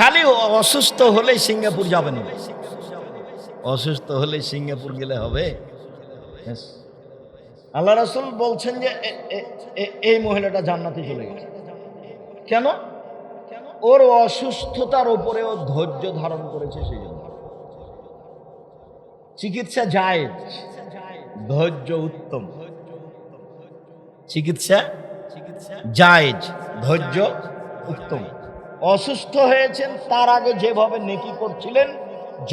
খালি অসুস্থ হলেই সিঙ্গাপুর যাবেন, অসুস্থ হলেই সিঙ্গাপুর গেলে হবে? আল্লাহ রাসূল বলছেন যে এই মহিলাটা জান্নাতে চলে গেছে। কেন? ওর অসুস্থতার উপরে ও ধৈর্য ধারণ করেছে, সেই জন্য। চিকিৎসা জায়েজ, ধৈর্য উত্তম। চিকিৎসা জায়েজ, ধৈর্য উত্তম। অসুস্থ হয়েছেন, তার আগে যেভাবে নেকি করছিলেন,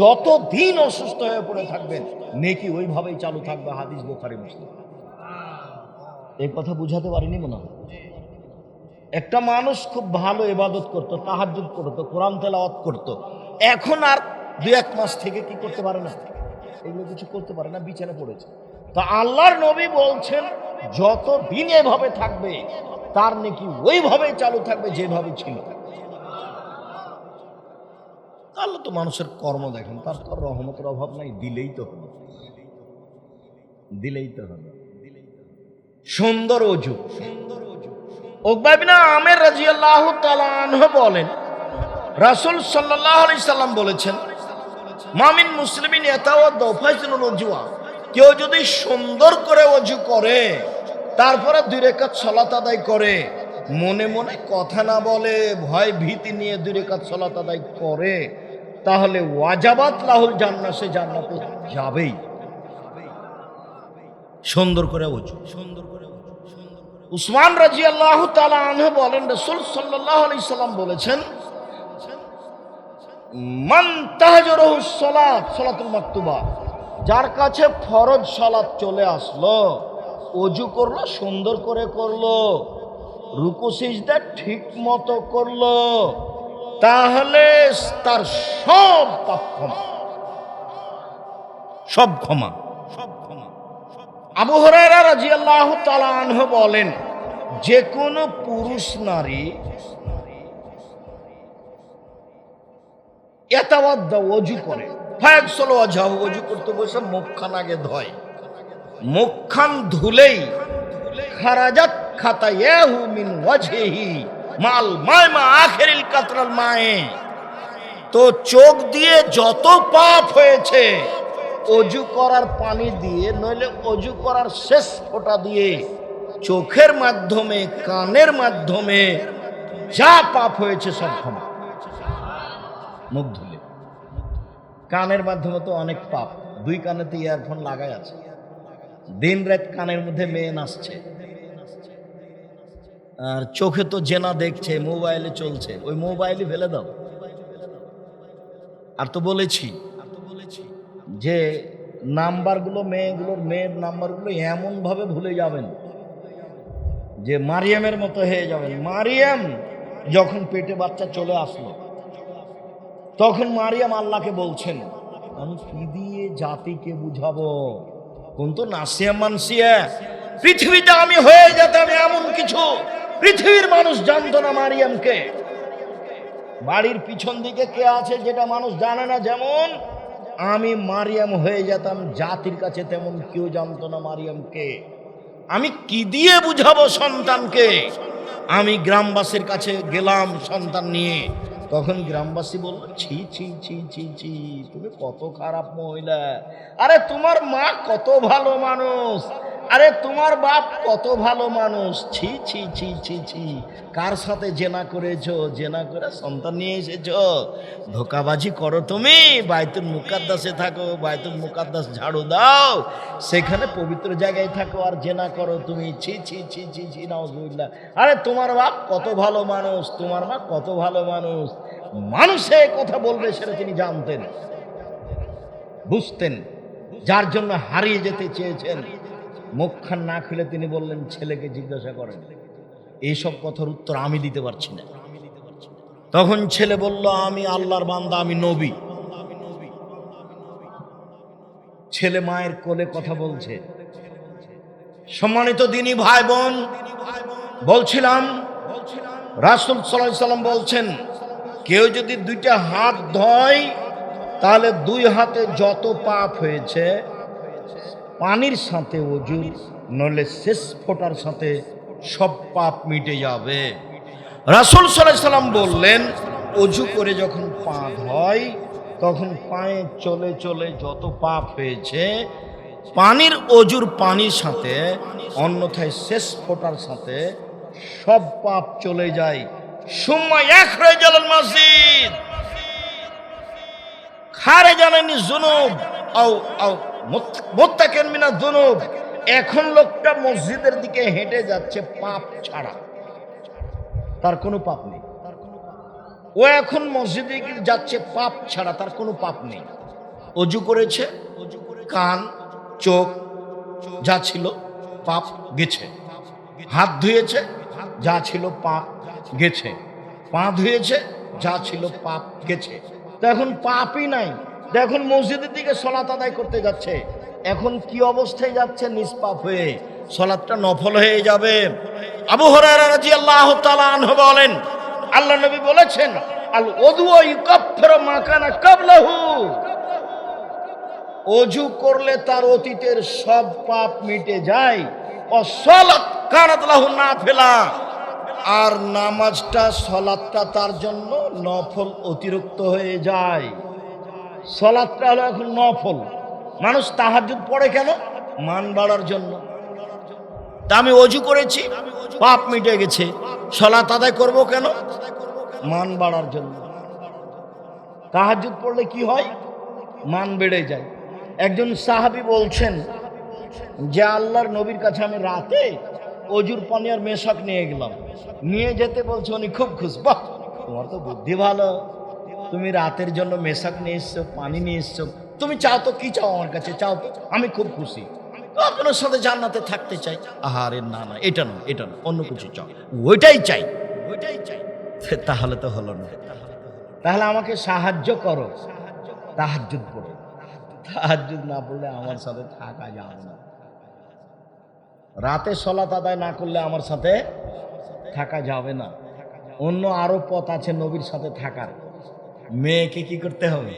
যতদিন অসুস্থ হয়ে পড়ে থাকবেন নেকি ওইভাবেই চালু থাকবে। হাদিস বুখারী মুসলিম। এই কথা বুঝাতে পারিনি মনে হয়। একটা মানুষ খুব ভালো ইবাদত করত, তাহাজ্জুদ করত, কোরআন তেলাওয়াত করত, এখন আর 2-1 মাস থেকে কি করতে পারে না, এগুলো কিছু করতে পারে না, বিছানে পড়েছে। তা আল্লাহর নবী বলছেন যতদিন এভাবে থাকবে তার নেকি ওইভাবেই চালু থাকবে যেভাবে ছিল। আল্লাহ তো মানুষের কর্ম দেখেন, তার তো রহমতের অভাব নাই, দিলেই তো হবে, দিলেই তো হবে। সুন্দর ওযু। উকবা ইবনে আমির রাদিয়াল্লাহু তাআলা আনহু বলেন, রাসূল সাল্লাল্লাহু আলাইহি সাল্লাম বলেছেন, মামিন মুসলিমিন ইয়াতাওয়াদ্দা ফায়সিনুল ওযুয়া, কেউ যদি সুন্দর করে ওযু করে তারপরে 2 রাকাত সালাত আদায় করে, মনে মনে কথা না বলে, ভয় ভীতি নিয়ে 2 রাকাত সালাত আদায় করে, তাহলে ওয়াজাবাত লাহুল জান্নাহ, সে জান্নাতে যাবেই। সুন্দর করে ওযু। উসমান রাদিয়াল্লাহু তাআলা আনহু বলেন, রাসূল সাল্লাল্লাহু আলাইহি সাল্লাম বলেছেন, মান তাহাজ্জুরুহু সালাত সালাতুল মাকতুবা, যার কাছে ফরজ সালাত চলে আসলো, ওযু করলো, সুন্দর করে করলো, রুকু সিজদা ঠিক মতো করলো, তাহলে তার সব পাপ ক্ষমা, সব ক্ষমা। আবু হুরায়রা রাদিয়াল্লাহু তাআলা আনহু বলেন, যে কোনো পুরুষ নারী ইয়াতাওয়াদ্দা, ওযু করে, ফায়াগসিলু ওয়াজহাহু, ওযু করতে বসে মুখখান আগে ধয়, মুখখান ধুলেই খারাজাত খাতায়াহু মিন ওয়াজহিহি মাল মা আখিরিল কাতরাল মায়ে, তো চোখ দিয়ে যত পাপ হয়েছে ওযু করার পানি দিয়ে, নইলে ওযু করার শেষ ফোঁটা দিয়ে, চোখের মাধ্যমে, কানের মাধ্যমে যা পাপ হয়েছে সব ক্ষমা। মুখ ধুলে, কানের মাধ্যমে তো অনেক পাপ, 2 কানেতে ইয়ারফোন লাগাই আছে, দিন রাত কানের মধ্যে মেয়ে নাচছে, আর চোখে তো জেনা দেখছে, মোবাইলে চলছে, ওই মোবাইলই ফেলে দাও। আর তো বলেছি যে নাম্বারগুলো, মেয়ের নাম্বারগুলো এমন ভাবে ভুলে যাবেন যে মারিয়ামের মতো হয়ে যাবেন। মারিয়াম যখন পেটে বাচ্চা চলে আসলো, তখন মারিয়াম আল্লাহকে বলছেন, আমি কি দিয়ে জাতিকে বুঝাবো, কোন তো নাসিয়া মানসিয়া, পৃথিবীতে আমি হয়ে যেতাম এমন কিছু পৃথিবীর মানুষ জানতো না মারিয়ামকে। বাড়ির পিছন দিকে কে আছে যেটা মানুষ জানে না, যেমন আমি মারিয়াম হয়ে যেতাম জাতির কাছে, তেমন কেউ জানতো না মারিয়ামকে। আমি কি দিয়ে বুঝাবো সন্তানকে? আমি গ্রামবাসীর কাছে গেলাম সন্তান নিয়ে, তখন গ্রামবাসী বলল, ছি ছি ছি ছি ছি, তুমি কত খারাপ মহিলা, আরে তোমার মা কত ভালো মানুষ, আরে তোমার বাপ কত ভালো মানুষ, ছি ছি ছি ছি ছি, কার সাথে জেনা করেছো, জেনা করে সন্তান নিয়ে এসেছো, ধোকাবাজি করো তুমি, বাইতুল মুকাদ্দাসে থাকো, বাইতুল মুকাদ্দাস ঝাড়ু দাও, সেখানে পবিত্র জায়গায় থাকো, আর জেনা করো তুমি, ছি ছি ছি ছি ছি, নাউজুবিল্লাহ। আরে তোমার বাপ কত ভালো মানুষ, তোমার মা কত ভালো মানুষ। মানুষে কথা বলবে সেটা তিনি জানতেন, বুঝতেন, যার জন্য হারিয়ে যেতে চেয়েছেন। মুখখান না খুলে তিনি বললেন, ছেলেকে জিজ্ঞাসা করেন, এইসব কথার উত্তর আমি দিতে পারছি না। তখন ছেলে বলল, আমি আল্লাহর বান্দা, আমি নবী। ছেলে মায়ের কোলে কথা বলছে। সম্মানিত দিনী ভাই বোন, বলছিলাম রাসূল সাল্লাল্লাহু আলাইহি সাল্লাম বলছেন, কেউ যদি 2টা হাত ধয়, তাহলে 2 হাতে যত পাপ হয়েছে পানির সাথে ওযু, নলে শেষ ফোঁটার সাথে সব পাপ মিটে যাবে। রাসূল সাল্লাল্লাহু আলাইহি সাল্লাম বললেন, অজু করে যখন পা ধয় তখন পায়ে চলে চলে যত পাপ হয়েছে পানির অজুর পানির সাথে অন্যথায় শেষ ফোঁটার সাথে সব পাপ চলে যায়। সুম্মা ইয়াখরাজাল মসজিদ খারেজানি যুনুব আও আও মুত্তাকিন মিনাজ যুনুব। এখন লোকটা মসজিদের দিকে হেঁটে যাচ্ছে পাপ ছাড়া, তার কোনো পাপ নেই। ও এখন মসজিদে যাচ্ছে পাপ ছাড়া, তার কোনো পাপ নেই। অজু করেছে, কান চোখ যা ছিল পাপ গেছে, হাত ধুয়েছে যা ছিল পাপ গেছে, পা ধুয়েছে যা ছিল পাপ গেছে। তো এখন পাপই নাই, এখন মসজিদের দিকে সলাত আদায় করতে যাচ্ছে। এখন কি অবস্থায় যাচ্ছে? নিষ্পাপ হয়ে। সলাতটা নফল হয়ে যাবে। আবু হুরায়রা রাদিয়াল্লাহু তাআলা আনহু বলেন, আল্লাহ নবী বলেছেন, আল ওযু ইউকাফিরু মা কানা ক্বাবলাহু। অজু করলে তার অতীতের সব পাপ মিটে যায়। সালাত কানাত লাহু নাফিলা, আর নামাজটা সালাতটা তার জন্য নফল অতিরিক্ত হয়ে যায়। সালাতটা হলো এখন নফল। মানুষ তাহাজ্জুদ পড়ে কেন? মান বাড়ার জন্য। তা আমি অজু করেছি, পাপ মিটে গেছে, সালাত আদায় করব কেন? মান বাড়ার জন্য। তাহাজ্জুদ পড়লে কি হয়? মান বেড়ে যায়। একজন সাহাবী বলছেন যে আল্লাহর নবীর কাছে আমি রাতে অজুর পানি আর মেশাক নিয়ে গেলাম, নিয়ে যেতে বলছে উনি খুব খুশি। বাহ, তোমার তো বুদ্ধি ভালো, তুমি রাতের জন্য মেশাক নিয়ে এসছো, পানি নিয়ে এসছো, তুমি চাও তো কি চাও আমার কাছে, চাও তো, আমি খুব খুশি, আপনার সাথে জান্নাতে থাকতে চাই। আহারে না না, এটা না, এটা না, অন্য কিছু চাও, ওইটাই চাই, ওইটাই চাই। তাহলে তো হলো না। তাহলে আমাকে সাহায্য করো, তাহাজ্জুদ পড়ো। তাহাজ্জুদ না পড়লে আমার সাথে থাকা যাবে না। রাতে সালাত আদায় না করলে আমার সাথে থাকা যাবে না। অন্য আরো পথ আছে নবীর সাথে থাকার। মেয়েকে কি করতে হবে?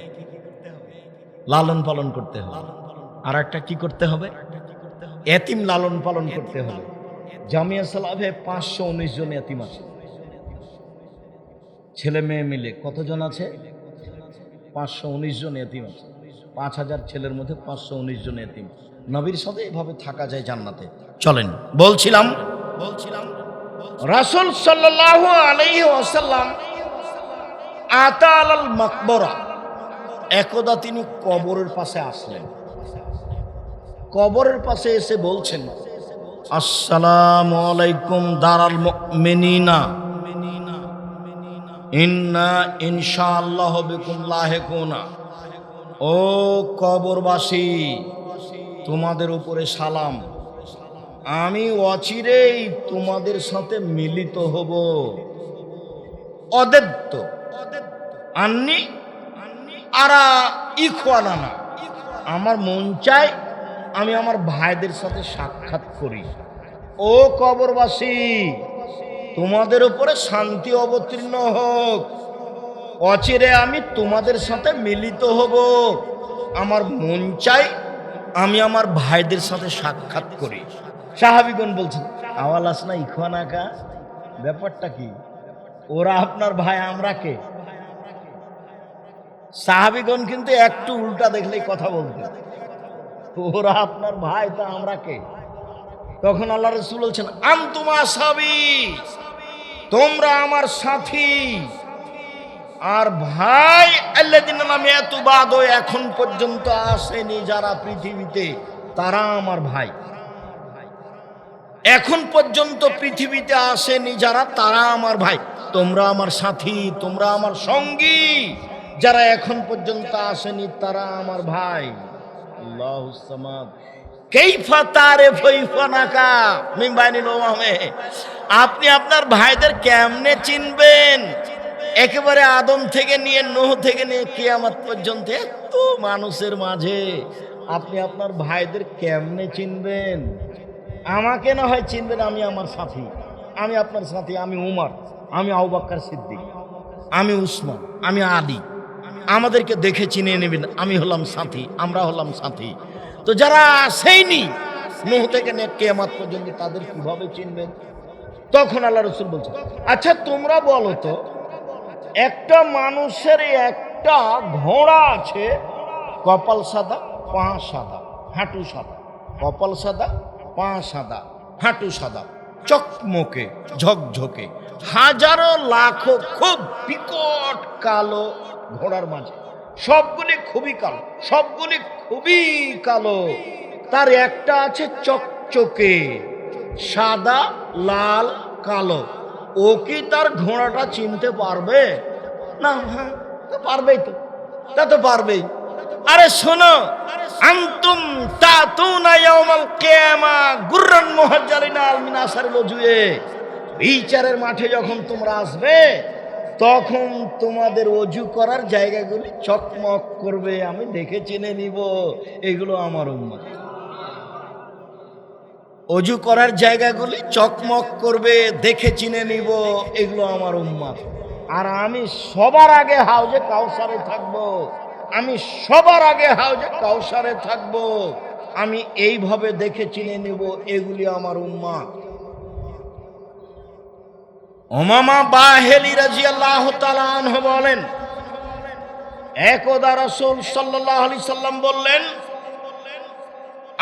লালন পালন করতে হবে। আর একটা কি করতে হবে? এতিম লালন পালন করতে হবে। জামিয়া সালাফে 519 জন এতিম আছে, ছেলে মেয়ে মিলে। কতজন আছে? 519 জন এতিম আছে। 5000 ছেলের মধ্যে 519 জন এতিম। নবীর সাথে এভাবে থাকা যায় জান্নাতে। চলেন, বলছিলাম রাসূল সাল্লাল্লাহু আলাইহি ওয়াসাল্লাম আতা আলাল মাকবরা, একদা তিনি কবরের পাশে আসলেন। কবরের পাশে এসে বলছেন, আসসালামু আলাইকুম দারাল মুমিনিনা ইন্না ইনশাআল্লাহ বিকুম লাহিকুনা। ও কবরবাসী, তোমাদের উপরে সালাম, আমি অচিরেই তোমাদের সাথে মিলিত হব। অদেত্ত আন্নি আরা ইখওয়ানানা, আমার মন চায় আমি আমার ভাইদের সাথে সাক্ষাৎ করি। ও কবরবাসী, তোমাদের উপরে শান্তি অবতীর্ণ হোক, অচিরে আমি তোমাদের সাথে মিলিত হব। আমার মন চাই আমি আমার ভাইদের সাথে সাক্ষাৎ করি। সাহাবীগণ বলছেন, আওয়াল আসনা ইখওয়ানাকা, ব্যাপারটা কি? ওরা আপনার ভাই, আমরা কে? সাহাবীগণ কিন্তু একটু উল্টা দেখলেই কথা বলতেন, ওরা আপনার ভাই তা আমরা কে? তখন আল্লাহ রাসূল বলছেন, আনতুমা আসহাবী, তোমরা আমার সাথী। আর ভাই আল্লাযিনা লাম ইয়াতু বাদু, এখন পর্যন্ত আসেনি যারা পৃথিবীতে, তারা আমার ভাই। এখন পর্যন্ত পৃথিবীতে আসেনি যারা, তারা আমার ভাই। তোমরা আমার সাথী, তোমরা আমার সঙ্গী। যারা এখন পর্যন্ত আসেনি তারা আমার ভাই। আল্লাহুস সামাদ। কাইফা তারিফু ইখওয়ানাকা মিন বাইনিল উমামে, আপনি আপনার ভাইদের কেমনে চিনবেন? একেবারে আদম থেকে নিয়ে নূহ থেকে নিয়ে কিয়ামত পর্যন্ত এত মানুষের মাঝে আপনি আপনার ভাইদের কেমনে চিনবেন? আমাকে না হয় চিনবেন, আমি আমার সাথী, আমি আপনার সাথী, আমি উমর, আমি আবু বকর সিদ্দিক, আমি উসমান, আমি আলী। আমাদেরকে দেখে চিনে নেবেন, আমি হলাম সাথী, আমরা হলাম সাথী। তো যারা আসেইনি নূহ থেকে নিয়ে কিয়ামত পর্যন্ত, তাদের কিভাবে চিনবেন? তখন আল্লাহ রাসূল বলছেন, আচ্ছা তোমরা বলো তো, একটা মানুষের একটা ঘোড়া আছে, কপাল সাদা, পা সাদা, হাঁটু সাদা। কপাল সাদা, পা সাদা, হাঁটু সাদা, চকমকে ঝকঝকে, হাজারো লাখো খুব বিকট কালো ঘোড়ার মাঝে। সবগুলি খুবই কালো, সবগুলি খুবই কালো। তার একটা আছে চকচকে সাদা, লাল, কালো। ও কি তার ঘোড়াটা চিনতে পারবে? না, হ্যাঁ পারবেই তো, তা তো পারবেই। আরে শোনো, আনতুম তাতুনা ইয়াউমাল কিয়ামা গুররান মুহাজ্জালিনা মিন আসারিল ওজুয়ে। বিচারের মাঠে যখন তোমরা আসবে, তখন তোমাদের অজু করার জায়গাগুলি চকমক করবে, আমি দেখে চিনে নিব এগুলো আমার উম্মত। অজু করার জায়গাগুলি চকমক করবে, দেখে চিনে নিব এগুলো আমার উম্মত। আর আমি সবার আগে হাউজে কাউসারে থাকবো, আমি সবার আগে হাউজে কাউসারে থাকবো। আমি এইভাবে দেখে চিনে নিব এগুলি আমার উম্মত। উমামা বাহেলি রাদিয়াল্লাহু তাআলা আনহু বলেন, একদা রাসূল সাল্লাল্লাহু আলাইহি সাল্লাম বললেন,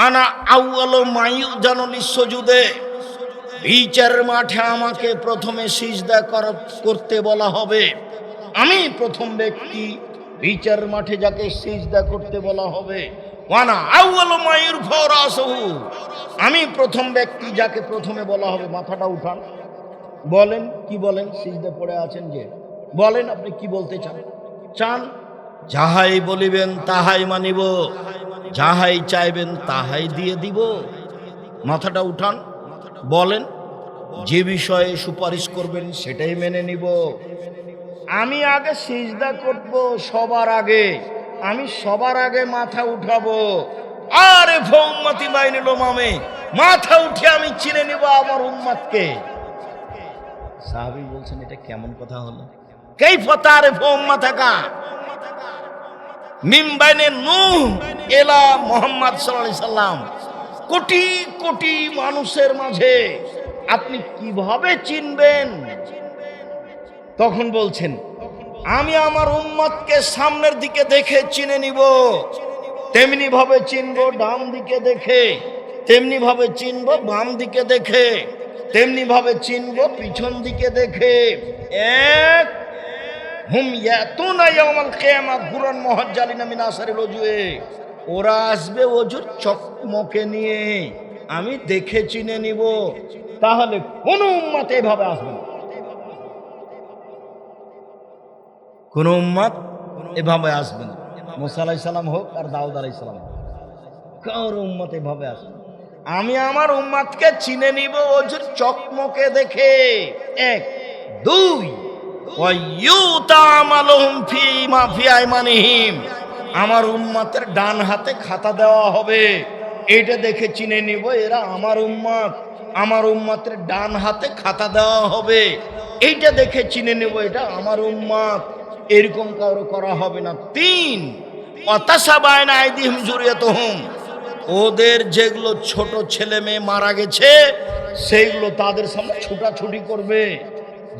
আনা আউয়ালু মাইউজানু লিসসুজুদে। বিচারের মাঠে আমাকে প্রথমে সিজদা করতে বলা হবে। আমি প্রথম ব্যক্তি বিচারের মাঠে যাকে সিজদা করতে বলা হবে। ওয়ানা আউয়ালু মাইরফাউ রাসুহু। আমি প্রথম ব্যক্তি যাকে প্রথমে বলা হবে মাথাটা উঠান। বলেন, কি বলেন? সিজদা পড়ে আছেন যে, বলেন আপনি কি বলতে চান? যাহাই বলিবেন তাহাই মানিব, যাহাই চাইবেন তাহাই দিয়ে দিব। মাথাটা উঠান, বলেন যে বিষয়ে সুপারিশ করবেন সেটাই মেনে নিব। আমি আগে সিজদা করব সবার আগে, আমি সবার আগে মাথা উঠাবো। আরে উম্মতি বাইনিল মামে, মাথা উঠে আমি চিনে নিব আমার উম্মতকে। সাহাবী বলছেন, এটা কেমন কথা হলো? কাইফা তারিফু উম্মাতাকা মিন বাইনে নূহ ইলা মুহাম্মদ সাল্লাল্লাহু আলাইহি সাল্লাম। কোটি কোটি মানুষের মাঝে আপনি কিভাবে চিনবেন? তখন বলছেন, আমি আমার উম্মতকে সামনের দিকে দেখে চিনে নিব, তেমনি ভাবে চিনব ডান দিকে দেখে, তেমনি ভাবে চিনব বাম দিকে দেখে, তেমনি ভাবে চিনব পিছন দিকে দেখে। এক হুম ইয়াতুনা ইয়াউমাল কিয়ামা গুররান মুহাজ্জালিনা মিন আসারিল ওজুয়ে। ওরা আসবে ওজুর চকমকে নিয়ে, আমি দেখে চিনে নিব। তাহলে কোন উম্মত এভাবে আসবে না, কোন উম্মত এভাবে আসবে না। মুসা আলাইহিস সালাম হোক আর দাউদ আলাইহিস সালাম হোক, কার উম্মত এভাবে আসবে না। আমি আমার উম্মতকে চিনে নিব ওজুর চকমকে দেখে। এক। দুই, ওয়ায়ুতামালুহুম ফিমা ফি আইমানিহিম। আমার উম্মতের ডান হাতে খাতা দেওয়া হবে, এইটা দেখে চিনে নিব এরা আমার উম্মত। আমার উম্মতের ডান হাতে খাতা দেওয়া হবে, এইটা দেখে চিনে নেব এটা আমার উম্মত। এরকম কারো করা হবে না। তিন, ওয়াতাসাবায়না আইদিহিম যুরিয়াতুহুম। ওদের যেগুলো ছোট ছেলে মেয়ে মারা গেছে সেইগুলো তাদের সামনে ছুটাছুটি করবে।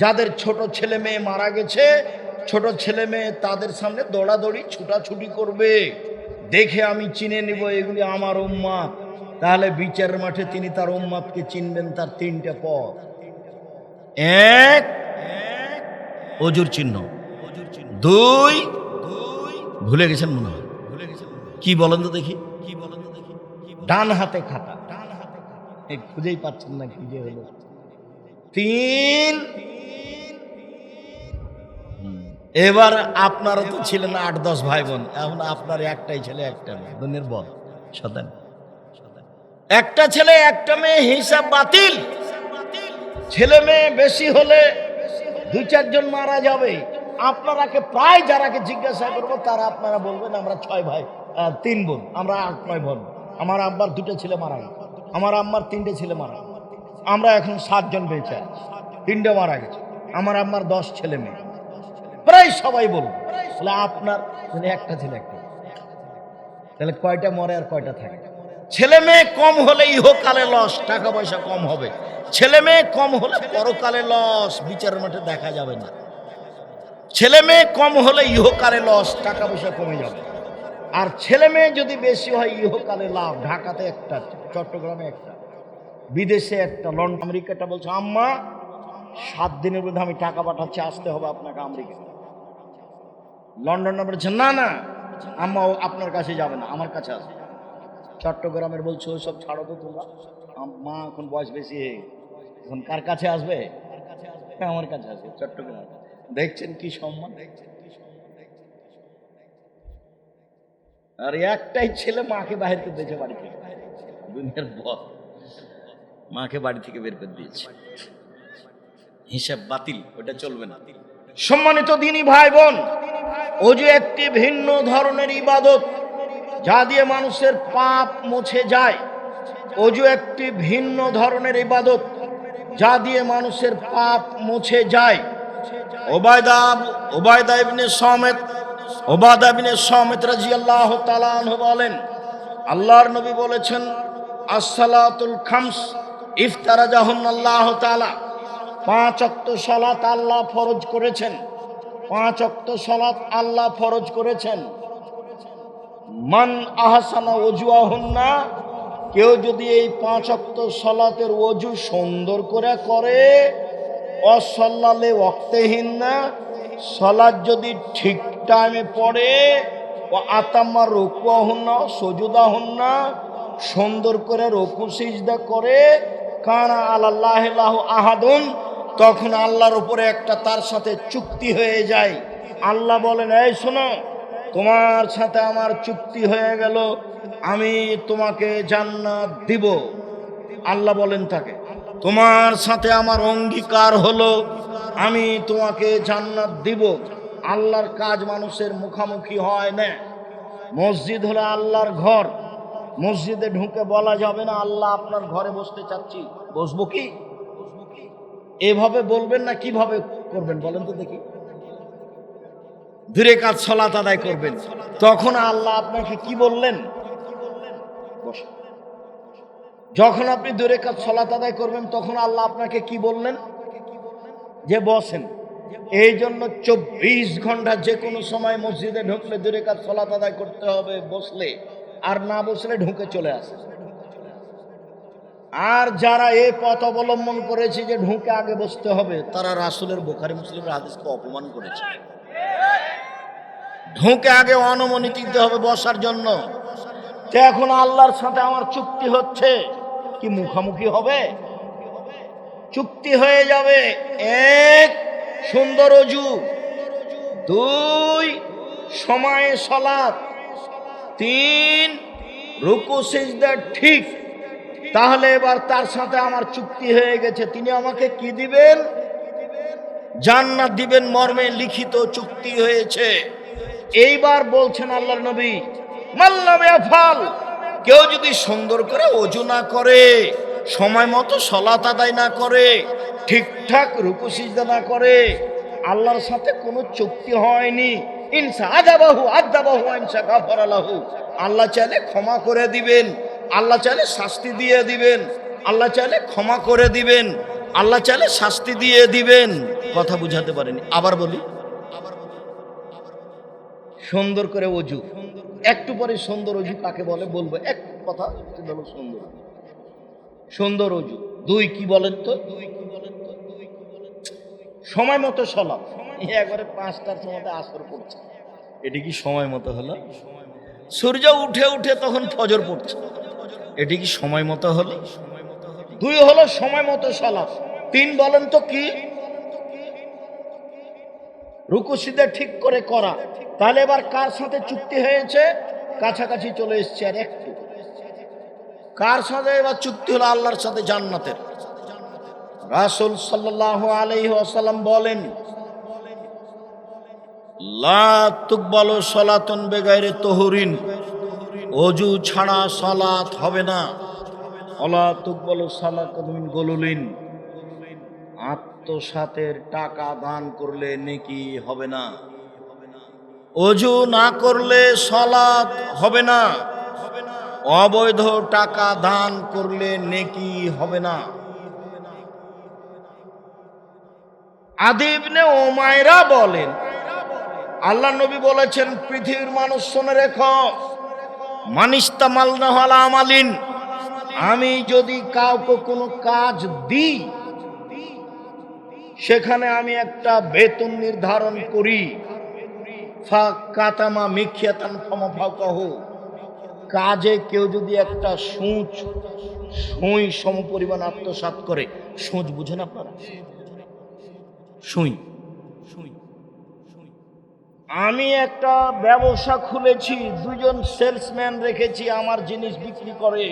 যাদের ছোট ছেলে মেয়ে মারা গেছে, ছোট ছেলে মেয়ে তাদের সামনে দৌড়াদৌড়ি ছুটাছুটি করবে, দেখে আমি চিনে নিব এগুলি আমার উম্মত। তাহলে বিচারের মাঠে তিনি তার উম্মতকে চিনবেন তার তিনটা পথ। এক, অজুর চিহ্ন। দুই, ভুলে গেছেন মনে হয়, কি বলেন তো দেখি, ডান হাতে খাতা, খুঁজেই পাচ্ছেন না কি যে হলো। তিন, এবার আপনারা তো ছিলেন 8-10 ভাই বোন, এখন আপনার একটাই ছেলে একটা মেয়ে, দুনিয়ার বল শতান, একটা ছেলে একটা মেয়ে, হিসাব বাতিল। ছেলে মেয়ে বেশি হলে 2-4 জন মারা যাবে। আপনারাকে প্রায় যারাকে জিজ্ঞাসা করবো তারা আপনারা বলবেন আমরা 6 ভাই 3 বোন, আমরা 8-9 বোন। আমার আব্বার 2টা ছেলে মারা গেছে, আমার আম্মার 3টে ছেলে মারা গেছে, আমরা এখন 7 জন বেঁচে আছি, 3টে মারা গেছে, আমার আম্মার 10 ছেলে মেয়ে। প্রায় সবাই বলবে তাহলে আপনার একটা ছেলে একটা, তাহলে কয়টা মরে আর কয়টা থাকে? ছেলে মেয়ে কম হলে ইহকালে লস, টাকা পয়সা কম হবে। ছেলে মেয়ে কম হলে পরকালে লস, বিচারের মাঠে দেখা যাবে না। ছেলে মেয়ে কম হলে ইহকালে লস, টাকা পয়সা কমে যাবে। আর ছেলে মেয়ে যদি বেশি হয় ইহকালে লাভ। ঢাকাতে একটা, চট্টগ্রামে একটা, বিদেশে একটা, লন্ডন আমেরিকাটা বলছে আম্মা 7 দিনের মধ্যে আমি টাকা পাঠাচ্ছি, আসতে হবে আপনাকে আমেরিকা। লন্ডনে বলছে না না আম্মা ও আপনার কাছে যাবে না, আমার কাছে আসবে। চট্টগ্রামের বলছে ওইসব ছাড়ো তো তোমরা, মা এখন বয়স বেশি হয়ে গেছে, এখন কার কাছে আসবে? আমার কাছে আসবে। চট্টগ্রাম দেখছেন কি সম্মান। আর একটাই ছেলে মাকে বাহির করে দিয়েছে বাড়ি থেকে, দুনিয়ার বদ, মাকে বাড়ি থেকে বের করে দিয়েছে। হিসাব বাতিল, ওটা চলবে না। সম্মানিত দিনী ভাই বোন, ওযু একটি ভিন্ন ধরনের ইবাদত যা দিয়ে মানুষের পাপ মুছে যায়। ওযু একটি ভিন্ন ধরনের ইবাদত যা দিয়ে মানুষের পাপ মুছে যায়। ওবায়দা ইবনে সামিত রাদিয়াল্লাহু তাআলা আনহু বলেন, আল্লাহর নবী বলেছেন, as-salatul khams ইফতারাজাহুন্নাল্লাহু তাআলা, 5 ওয়াক্ত সালাত আল্লাহ ফরজ করেছেন। 5 ওয়াক্ত সালাত আল্লাহ ফরজ করেছেন। মান আহসানা ওযুহুন্না, কেউ যদি এই 5 ওয়াক্ত সালাতের ওযু সুন্দর করে করে, অসাল্লালে ওয়াক্তেহিন্না, সালাত যদি ঠিক টাইমে পড়ে, ও আতাম্মা রুকুহুন্না সুজুদাহুন্না, সুন্দর করে রুকু সিজদা করে, কানা আলাল্লাহি লাহু আহাদুন, তখন আল্লাহর উপরে একটা তার সাথে চুক্তি হয়ে যায়। আল্লাহ বলেন, এই শোনো, তোমার সাথে আমার চুক্তি হয়ে গেল, আমি তোমাকে জান্নাত দিব। আল্লাহ বলেন তাকে, তোমার সাথে আমার অঙ্গীকার হলো, আমি তোমাকে জান্নাত দিব। আল্লাহর কাজ মানুষের মুখামুখি হয় না। মসজিদ হলো আল্লাহর ঘর, মসজিদে ঢুকে বলা যাবে না আল্লাহ আপনার ঘরে বসতে চাচ্ছি, বসবো কি? এভাবে বলবেন না, কিভাবে করবেন বলেন তো দেখি? 2 রাকাত সালাত আদায় করবেন, তখন আল্লাহ আপনাকে কি বললেন? বস। যখন আপনি 2 রাকাত সালাত আদায় করবেন তখন আল্লাহ আপনাকে কি বললেন? যে বসেন। এই জন্য 24 ঘন্টা যে কোনো সময় মসজিদে ঢুকলে 2 রাকাত সালাত আদায় করতে হবে বসলে, আর না বসলে ঢুকে চলে আসে। আর যারা এই পথ অবলম্বন করেছে যে ঢুকে আগে বসতে হবে, তারা রাসূলের বুখারী মুসলিমের হাদিসকে অপমান করেছে। ঢুকে আগে অনুমতি দিতে হবে বসার জন্য। তো এখন আল্লাহর সাথে আমার চুক্তি হচ্ছে, কি মুখামুখি হবে? চুক্তি হয়ে যাবে। 1 সুন্দর ওযু, 2 সময়ে সালাত, 3 রুকু সিজদা ঠিক। তাহলে এবার তার সাথে আমার চুক্তি হয়ে গেছে, তিনি আমাকে কি দিবেন? জান্নাত দিবেন মর্মে লিখিত চুক্তি হয়েছে। এইবার বলছেন আল্লাহর নবী, মাল্লাম ইয়াফাল, কেউ যদি সুন্দর করে ওযু না করে, সময় মতো সালাত আদায় না করে, ঠিকঠাক রুকু সিজদা না করে, আল্লাহর সাথে কোনো চুক্তি হয়নি। ইনসা আযাবাহু ইনসা গাফারা লাহু, আল্লাহ চাইলে ক্ষমা করে দিবেন, আল্লাহ চাইলে শাস্তি দিয়ে দিবেন, আল্লাহ চাইলে ক্ষমা করে দিবেন, আল্লাহ চাইলে শাস্তি দিয়ে দিবেন। কথা বুঝাতে পারেনি, আবার বলি। সুন্দর করে ওযু, একটু পরে সুন্দর ওযু কাকে বলে বলবো, এক কথা হলো সুন্দর সুন্দর ওযু। 2 কি বলেন তো? সময় মতো সালাত। একবারে 5টার সময় আসর পড়ছে, এটি কি সময় মতো হলো? সূর্য উঠে উঠে তখন ফজর পড়ছে, এটি কি সময় মতো হলো? 2 হলো সময় মতো সালাত। 3 বলেন তো কি? রুকু সিজদা ঠিক করে করা। তাহলে এবার কার সাথে চুক্তি হয়েছে? কাছাকাছি চলে এসছে আর একটু। কার সাথে এবার চুক্তি হলো? আল্লাহর সাথে, জান্নাতের। রাসূল সাল্লাল্লাহু আলাইহি ওয়াসাল্লাম বলেন, লা তুকবালু সালাতুন বিগাইরি তুহুরিন, ওযু ছাড়া সালাত হবে না। ওয়ালা তুকবালু সালাতুন মিন গুলুলিন, আত্মসাতের টাকা দান করলে নেকি হবে না। ওযু না করলে সালাত হবে না, অবৈধ টাকা দান করলে নেকি হবে না। আদি ইবনে উমাইরা বলেন, আল্লাহ নবী বলেছেন, পৃথিবীর মানুষ শুনে রেখো, মানিস্তামাল না হলা আমালিন, আমি যদি কাউকে কোনো কাজ দিই সেখানে আমি একটা বেতন নির্ধারণ করি, কাতামা মিখিয়াতান ফমাফাকাহ, কাজে কেউ যদি একটা সুই সমপরিমাণ আত্মসাৎ করে, সুঁচ বুঝেন আপনারা? সুই। আমি একটা ব্যবসা খুলেছি, দুজন সেলসম্যান রেখেছি, আমার জিনিস বিক্রি করে,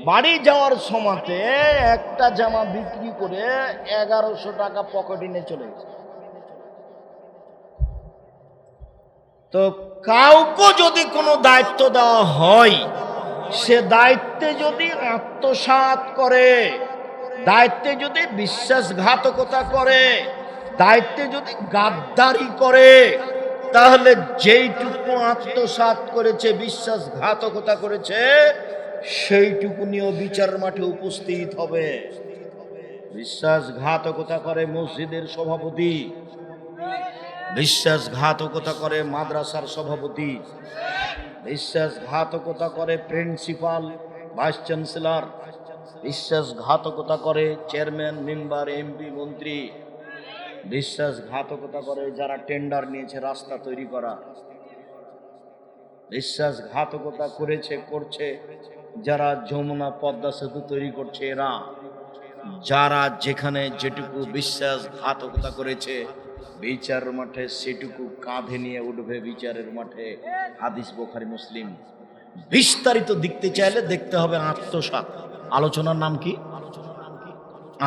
বাড়ি যাওয়ার সময়তে একটা জামা বিক্রি করে 1100 টাকা পকেটে নিয়ে চলে গেছে। তো কাউকে যদি কোনো দায়িত্ব দেওয়া হয়, সে দায়িত্বে যদি আত্মসাৎ করে, দায়িত্বে যদি বিশ্বাসঘাতকতা করে, দায়িত্বে যদি গাদ্দারি করে, তাহলে যেইটুকু আত্মসাৎ করেছে, বিশ্বাসঘাতকতা করেছে, সেইটুকু নিয়েও বিচারের মাঠে উপস্থিত হবে। বিশ্বাসঘাতকতা করে মসজিদের সভাপতি, বিশ্বাসঘাতকতা করে মাদ্রাসার সভাপতি, বিশ্বাসঘাতকতা করে প্রিন্সিপাল, ভাইস চ্যান্সেলর, বিশ্বাসঘাতকতা করে চেয়ারম্যান, মেম্বার, এমপি, মন্ত্রী, বিশ্বাসঘাতকতা করে যারা টেন্ডার নিয়েছে রাস্তা তৈরি করা, বিশ্বাসঘাতকতা করছে যারা যমুনা পদ্মা সেতু তৈরি করছে, এরা যারা যেখানে যেটুকু বিশ্বাসঘাতকতা করেছে, বিচারের মাঠে সেটুকু কাঁধে নিয়ে উঠবে বিচারের মাঠে। হাদিস বুখারী, মুসলিম। বিস্তারিত দেখতে চাইলে দেখতে হবে আত্মসাৎ। আলোচনার নাম কি?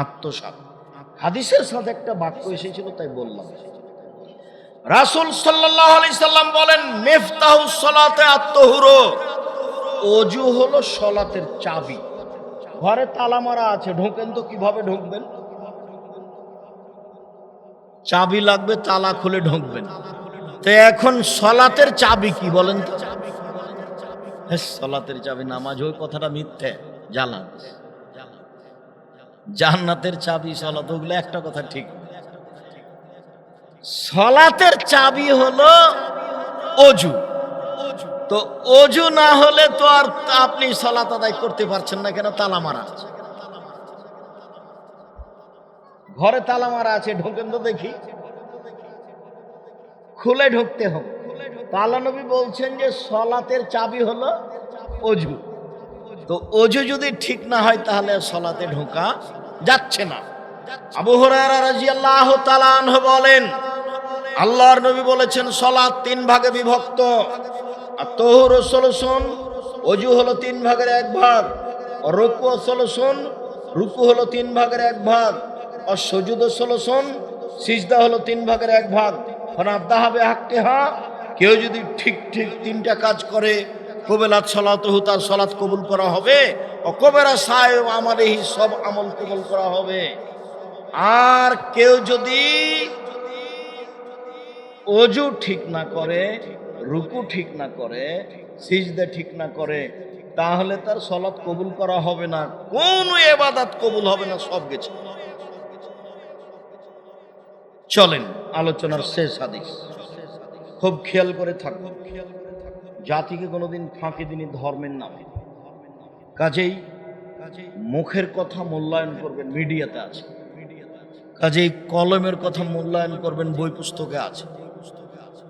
আত্মসাৎ। হাদিসের সাথে একটা বাক্য এসেছিল তাই বললাম। রাসূল সাল্লাল্লাহু আলাইহি সাল্লাম বলেন, মিফতাহুস সালাতে আত-তাহুর, ওযু হলো সালাতের চাবি। ঘরে তালা মারা আছে, ঢোকেন তো কিভাবে ঢুকবেন? চাবি লাগবে, তালা খুলে ঢুকবেন। তো এখন সালাতের চাবি কি বলেন তো? সালাতের চাবি নামাজ, ওই কথাটা মিথ্যে, জালান। জান্নাতের চাবি সালাত, ওগুলো একটা কথা ঠিক। সালাতের চাবি হলো ওযু। তো ওযু না হলে তো আর আপনি সালাত আদায় করতে পারছেন না, কেন? তালা মারা আছে, ঘরে তালা মারা আছে, ঢোকেন তো দেখি। খুলে ঢুকতে হবে। আল্লাহ নবী বলছেন যে সালাতের চাবি হলো ওযু। তো ওযু যদি ঠিক না হয় তাহলে সালাতে ঢোকা যাচ্ছে না। আবু হুরায়রা রাদিয়াল্লাহু তাআলা আনহু বলেন, আল্লাহর নবী বলেছেন সালাত 3 ভাগে বিভক্ত। আত-তাহুর সলসুন, ওযু হলো 3 ভাগের 1 ভাগ। রুকু সলসুন, রুকু হলো 3 ভাগের 1 ভাগ। আর সুজুদ সলসুন, সিজদা হলো 3 ভাগের 1 ভাগ। ফানাদাহাবে হাক্কিহা, কেউ যদি ঠিক 3টা কাজ করে, কবেলাত সালাতুহু, তার সালাত কবুল করা হবে। ও কবেরা সাহেব আমালিহি, সব আমল কবুল করা হবে। আর কেউ যদি ওযু ঠিক না করে, রুকু ঠিক না করে, সিজদা ঠিক না করে, তাহলে তার সালাত কবুল করা হবে না, কোনো ইবাদত কবুল হবে না, সব গেছে। চলেন আলোচনার শেষ হাদিস, খুব খেয়াল করে থাকুন। জাতিকে কোনোদিন ফাঁকি দিনই ধর্মের নামে। কাজেই মুখের কথা মূল্যায়ন করবেন, মিডিয়াতে আছে। কাজেই কলমের কথা মূল্যায়ন করবেন, বই পুস্তকে আছে।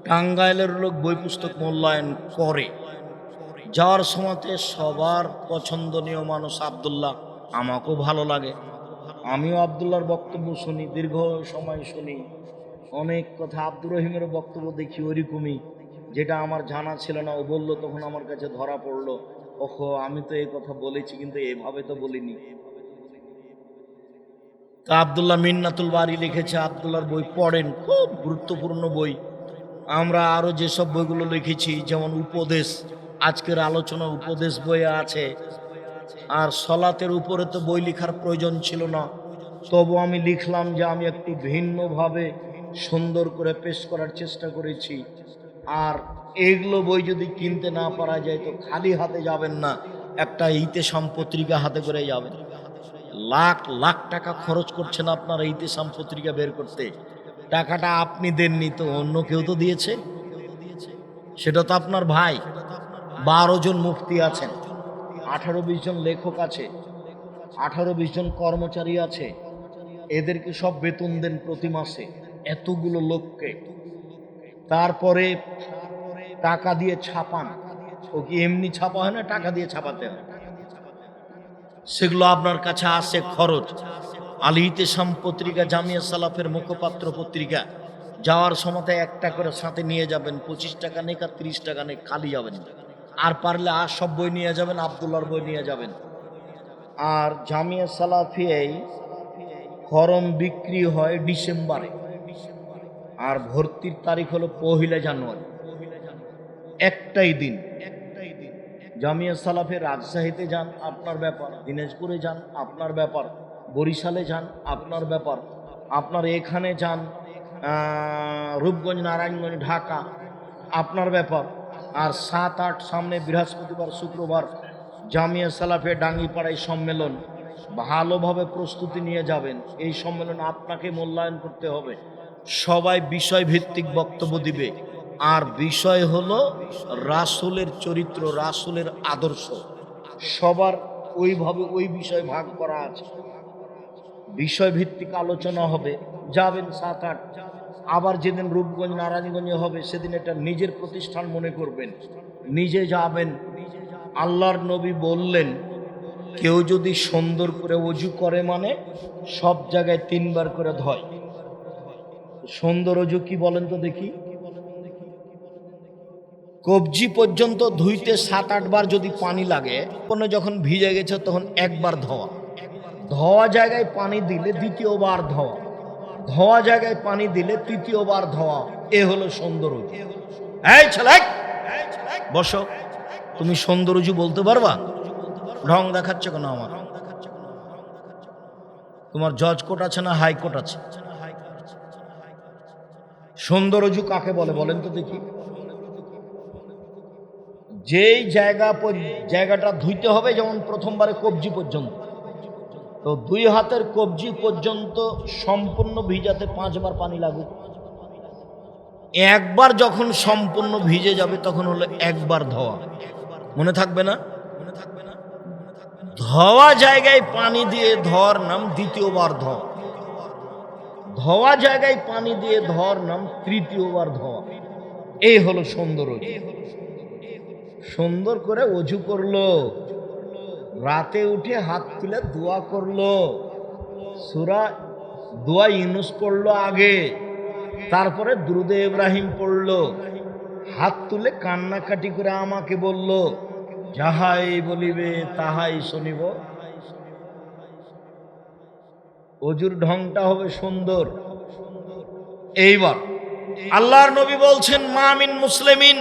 টাঙ্গাইলের লোক বই পুস্তক মূল্যায়ন করে। যাওয়ার সময়তে সবার পছন্দনীয় মানুষ আব্দুল্লাহ, আমাকেও ভালো লাগে, আমিও আব্দুল্লাহর বক্তব্য শুনি, দীর্ঘ সময় শুনি। অনেক কথা আব্দুর রহিমের বক্তব্য দেখি ওইরকমই, যেটা আমার জানা ছিল না, ও বললো তখন আমার কাছে ধরা পড়লো, ওহো আমি তো এই কথা বলেছি কিন্তু এভাবে তো বলিনি। তা আব্দুল্লাহ মিন্নাতুল বারি লিখেছে, আব্দুল্লাহর বই পড়েন, খুব গুরুত্বপূর্ণ বই। আমরা আরও যেসব বইগুলো লিখেছি, যেমন উপদেশ, আজকের আলোচনা উপদেশ বইয়ে আছে। আর সলাতের উপরে তো বই লেখার প্রয়োজন ছিল না, তবু আমি লিখলাম যে আমি একটু ভিন্নভাবে সুন্দর করে পেশ করার চেষ্টা করেছি। আর এগুলো বই যদি কিনতে না পারা যায় তো খালি হাতে যাবেন না, একটা ইতেসাম পত্রিকা হাতে করে যাবেন। লাখ লাখ টাকা খরচ করছেন আপনারা ইতেসাম পত্রিকা বের করতে। টাকাটা আপনি দেননি তো অন্য কেউ তো দিয়েছে, সেটা তো আপনার ভাই। 12 জন মুফতি আছেন, 18-20 জন লেখক আছে, 18-20 জন কর্মচারী আছে, এদেরকে সব বেতন দেন প্রতি মাসে এতগুলো লোককে। তারপরে টাকা দিয়ে ছাপান, ও কি এমনি ছাপা হয় না, টাকা দিয়ে ছাপাতে হয়। সেগুলো আপনার কাছে আসে খরচ। আল ইতিসাম পত্রিকা, জামিয়া সালাফের মুখপাত্র পত্রিকা, যাওয়ার সময় একটা করে সাথে নিয়ে যাবেন। 25 টাকা নেক আর 30 টাকা নেক, খালি যাবেন। আর পারলে আর সব বই নিয়ে যাবেন, আব্দুল্লাহর বই নিয়ে যাবেন। আর জামিয়া সালাফিয়ায় ফরম বিক্রি হয় ডিসেম্বরে, আর ভর্তির তারিখ হলো 1 জানুয়ারি। একটাই দিন। জামিয়া সালাফে রাজশাহীতে যান, আপনার ব্যাপার। দিনাজপুরে যান, আপনার ব্যাপার। বরিশালে যান, আপনার ব্যাপার। আপনার এখানে যান, রূপগঞ্জ, নারায়ণগঞ্জ, ঢাকা, আপনার ব্যাপার। আর 7-8 সামনে বৃহস্পতিবার, শুক্রবার জামিয়া সালাফে ডাঙ্গিপাড়ায় সম্মেলন। ভালোভাবে প্রস্তুতি নিয়ে যাবেন। এই সম্মেলন আপনাকে মূল্যায়ন করতে হবে। সবাই বিষয় ভিত্তিক বক্তব্য দিবে, আর বিষয় হলো রাসূলের চরিত্র, রাসূলের আদর্শ। সবার ওইভাবে ওই বিষয় ভাগ করা আছে। বিষয় ভিত্তিক আলোচনা হবে, যাবেন 7-8। আবার যেদিন রূপগঞ্জ, নারায়ণগঞ্জে হবে, সেদিন এটা নিজের প্রতিষ্ঠান মনে করবেন, নিজে যাবেন। আল্লাহর নবী বললেন, কেউ যদি সুন্দর করে ওযু করে, মানে সব জায়গায় 3 বার করে ধয়। সুন্দর ওযু কি বলেন তো দেখি? কবজি পর্যন্ত ধুইতে 7-8 বার যদি পানি লাগে, কোনো যখন ভিজে গেছে তখন একবার ধোয়া। ধোয়া জায়গায় পানি দিলে দ্বিতীয়বার ধোয়া, ধোয়া জায়গায় পানি দিলে তৃতীয়বার ধোয়া। এ হলো সুন্দর ওযু। এই ছেলে, বসো। তুমি সুন্দর ওযু বলতে পারবা? ঢং দেখাচ্ছ কেন আমার? তোমার জজ কোর্ট আছে না হাইকোর্ট আছে? সুন্দর ওযু কাকে বলে বলেন তো দেখি? যেই জায়গাটা ধুইতে হবে, যেমন প্রথমবারে কবজি পর্যন্ত, তো 2 হাতের কবজি পর্যন্ত সম্পূর্ণ ভিজাতে 5 বার পানি লাগুক। একবার যখন সম্পূর্ণ ভিজে যাবে তখন হলো একবার ধোয়া। মনে থাকবে না? ধোয়া জায়গায় পানি দিয়ে ধোয়ার নাম দ্বিতীয়বার ধোয়া, ধোয়া জায়গায় পানি দিয়ে ধোয়ার নাম তৃতীয়বার ধোয়া। এই হলো সুন্দর ওযু। সুন্দর করে ওযু করলো, রাতে উঠে হাত তুলে দোয়া করলো, সূরা দোয়া ইউনূস পড়লো আগে, তারপরে দুরূদে ইব্রাহিম পড়লো, হাত তুলে কান্নাকাটি করে আমাকে বলল, যাহাই বলিবে তাহাই শুনিব। ওযুর ঢংটা হবে সুন্দর। এইবার আল্লাহর নবী বলছেন, মা মিন মুসলিমিন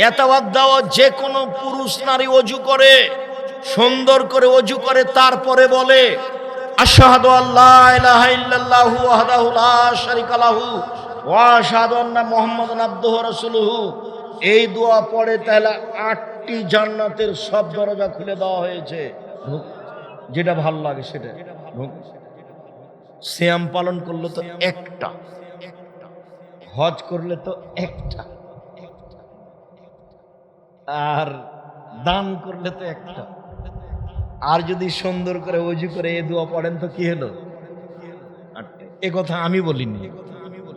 ইয়াতাওয়াদ্দাউ, যে কোনো পুরুষ নারী ওযু করে, সুন্দর করে ওযু করে, তারপরে বলে, আশহাদু আল্লা ইলাহা ইল্লাল্লাহু ওয়াহদাহু লা শারীকা লাহু ওয়া আশহাদু আন্না মুহাম্মাদান আবদুহু ওয়া রাসূলুহু। এই দোয়া পড়ে তাহলে 8টি জান্নাতের সব দরজা খুলে দেওয়া হয়েছে। যেটা ভালো লাগে সেটা। সিয়াম পালন করলে তো একটা, হজ করলে তো একটা, আর দান করলে তো একটা। আর যদি সুন্দর করে ওযু করে এই দোয়া পড়েন তো কি হলো? এ কথা আমি বলিনি,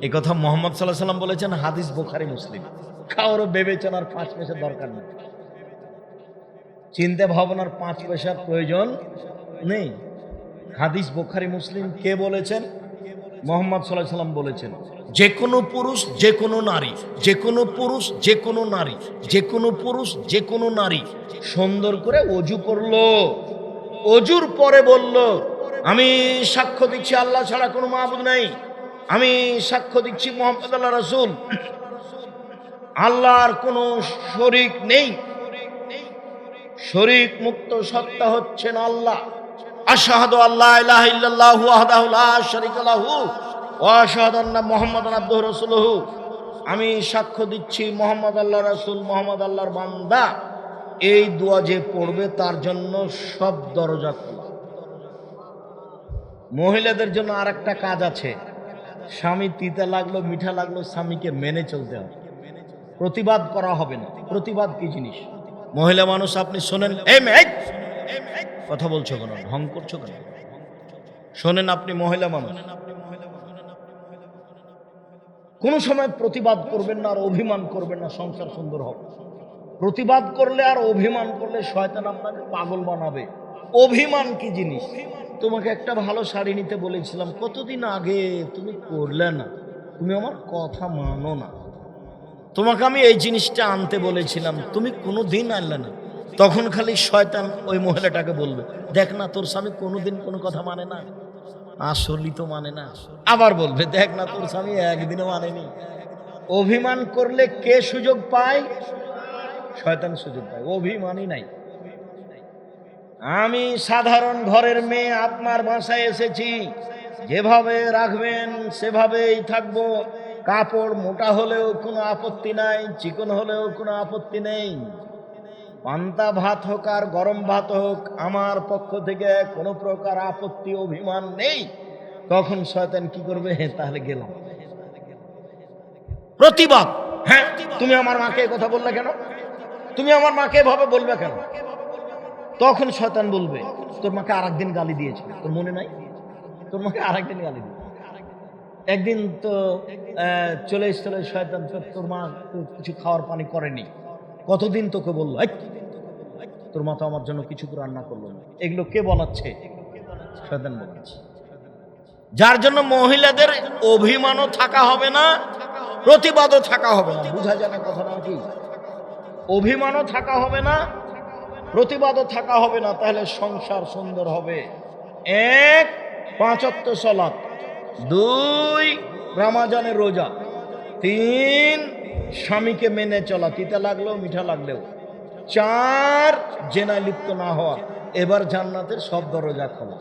এ কথা মুহাম্মদ সাল্লাল্লাহু আলাইহি সাল্লাম বলেছেন, হাদিস বুখারী মুসলিম। কারো বিবেচনার 5 পয়সার দরকার নেই, চিন্তা ভাবনার 5 পয়সার প্রয়োজন নেই। হাদিস বুখারী মুসলিম কে বলেছেন? মুহাম্মদ সাল্লাল্লাহু আলাইহি সাল্লাম বলেছেন, যে কোনো পুরুষ যে কোনো নারী, যে কোনো পুরুষ যে কোনো নারী, যে কোনো পুরুষ যে কোনো নারী সুন্দর করে ওযু করলো, ওযুর পরে বলল, আমি সাক্ষ্য দিচ্ছি আল্লাহ ছাড়া কোনো মাবুদ নাই, আমি সাক্ষ্য দিচ্ছি মুহাম্মদ আল্লাহর রাসূল, আল্লাহর কোনো শরীক নেই, শরীক মুক্ত সত্তা হচ্ছেন আল্লাহ। আশহাদু আল্লা ইলাহা ইল্লাল্লাহু ওয়াহদাহু লা শারীকা লাহু ওয়া আশহাদু আন্না মুহাম্মাদান আবদুহু ওয়া রাসূলুহু। আমি সাক্ষ্য দিচ্ছি মুহাম্মদ আল্লাহর রাসূল, মুহাম্মদ আল্লাহর বান্দা। এই দোয়া যে পড়বে তার জন্য সব দরজা খোলা। মহিলাদের জন্য আরেকটা কাজ আছে, স্বামী তিতা লাগলো মিঠা লাগলো, স্বামীকে মেনে চলতে হবে, প্রতিবাদ করা হবে না। প্রতিবাদ কি জিনিস? মহিলা মানুষ আপনি শোনেন, কথা বলছো কেন, ঢং করছো কেন? শোনেন, আপনি মহিলা মানুষ, কোনো সময় প্রতিবাদ করবেন না আর অভিমান করবেন না, সংসার সুন্দর হবে। প্রতিবাদ করলে আর অভিমান করলে শয়তান আপনাকে পাগল বানাবে। অভিমান কি জিনিস? তোমাকে একটা ভালো শাড়ি নিতে বলেছিলাম কতদিন আগে, তুমি করলে না, তুমি আমার কথা মানো না। তোমাকে আমি এই জিনিসটা আনতে বলেছিলাম, তুমি কোনোদিন আনলে না। তখন খালি শয়তান ওই মহিলাটাকে বলবে, দেখ না তোর স্বামী কোনোদিন কোনো কথা মানে না, আসলেই তো মানে না। আবার বলবে, দেখ না তোর স্বামী একদিনও মানেনি। অভিমান করলে কে সুযোগ পায়? শয়তান সুযোগ পায়, অভিমানই নাই। আমি সাধারণ ঘরের মেয়ে আপনার বাসায় এসেছি, যেভাবে রাখবেন সেভাবেই থাকবো। কাপড় মোটা হলেও কোনো আপত্তি নাই, চিকন হলেও কোনো আপত্তি নেই। পান্তা ভাত হোক আর গরম ভাত হোক, আমার পক্ষ থেকে কোনো প্রকার আপত্তি অভিমান নেই। তখন শয়তান কি করবে? তাহলে গেলাম প্রতিবাদ। হ্যাঁ, তুমি আমার মাকে কথা বললে কেন? তুমি আমার মাকে এভাবে বলবে কেন? তখন শয়তান বলবে, তোর মাকে আর একদিন গালি দিয়েছে, তোর মনে নাই? তোর মাকে আর একদিন গালি দিয়েছে। একদিন তো চলে এসেছিল শয়তান, তোর মা কিছু খাওয়ার পানি করেনি, কতদিন তোকে বললো, তোর মা তো আমার জন্য কিছু রান্না করলো না। এগুলো কে বলাচ্ছে? শয়তান বলাচ্ছে। যার জন্য মহিলাদের অভিমানও থাকা হবে না, প্রতিবাদও থাকা হবে না। বুঝা যায় না কথাটা কি? অভিমানও থাকা হবে না, প্রতিবাদও থাকা হবে না, তাহলে সংসার সুন্দর হবে। 1, 5 ওয়াক্ত সালাত, 2, রমজানের রোজা, 3, স্বামীকে মেনে চলা, তিতা লাগলেও মিঠা লাগলেও, 4, জেনায় লিপ্ত না হওয়া। এবার জান্নাতের সব দরজা খোলা।